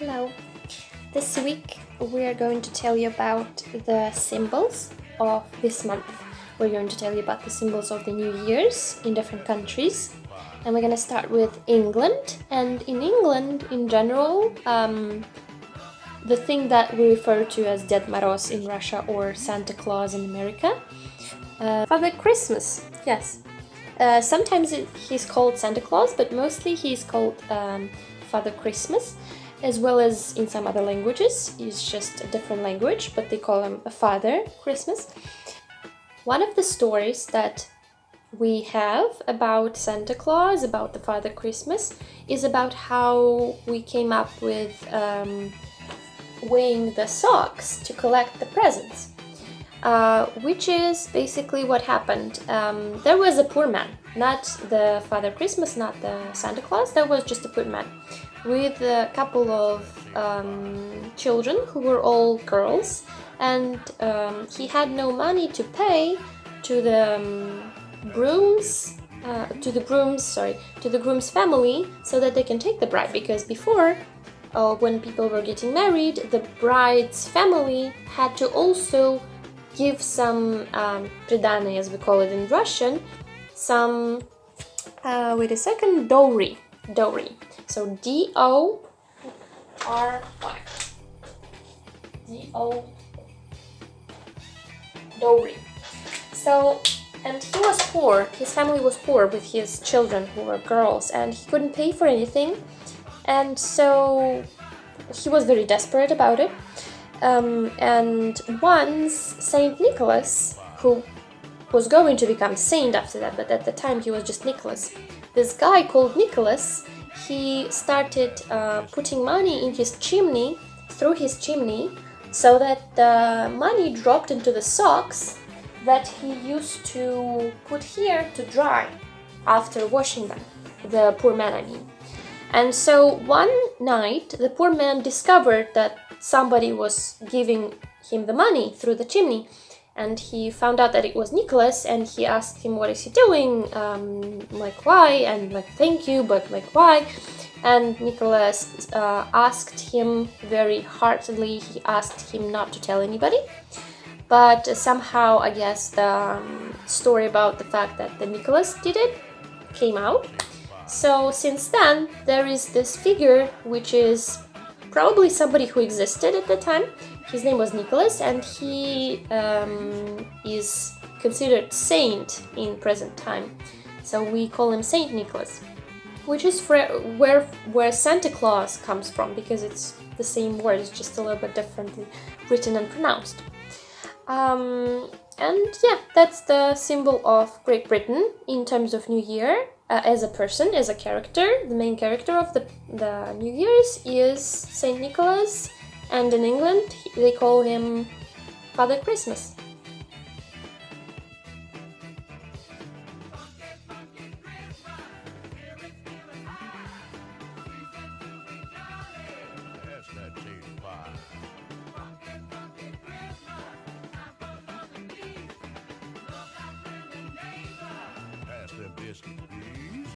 Hello. This week we are going to tell you about the symbols of this month. We're going to tell you about the symbols of the New Year's in different countries. And we're going to start with England. And in England, in general, the thing that we refer to as Ded Moroz in Russia or Santa Claus in America. Father Christmas, yes. Sometimes he's called Santa Claus, but mostly he's called Father Christmas, as well as in some other languages. It's just a different language, but they call him a Father Christmas. One of the stories that we have about Santa Claus, about the Father Christmas, is about how we came up with weighing the socks to collect the presents. Which is basically what happened. There was a poor man, not the Father Christmas, not the Santa Claus, there was just a poor man with a couple of children who were all girls, and he had no money to pay to the groom's family so that they can take the bride, because before, when people were getting married, the bride's family had to also give some pridane, as we call it in Russian, some, dowry. So D-O-R-Y. Dowry. So, and he was poor, his family was poor with his children who were girls, and he couldn't pay for anything, and so he was very desperate about it. And once Saint Nicholas, who was going to become saint after that, but at the time he was just Nicholas, this guy called Nicholas, he started putting money in his chimney, through his chimney, so that the money dropped into the socks that he used to put here to dry after washing them, the poor man I mean. And so one night the poor man discovered that somebody was giving him the money through the chimney, and he found out that it was Nicholas, and he asked him, what is he doing, why, and thank you, but why? And Nicholas asked him very heartily, he asked him not to tell anybody, but somehow I guess the story about the fact that the Nicholas did it came out. So since then there is this figure which is probably somebody who existed at the time. His name was Nicholas, and he is considered saint in present time. So we call him Saint Nicholas, which is where Santa Claus comes from, because it's the same word, it's just a little bit differently written and pronounced. And yeah, that's the symbol of Great Britain in terms of New Year. As a person, as a character, the main character of the New Year's is Saint Nicholas, and in England they call him Father Christmas.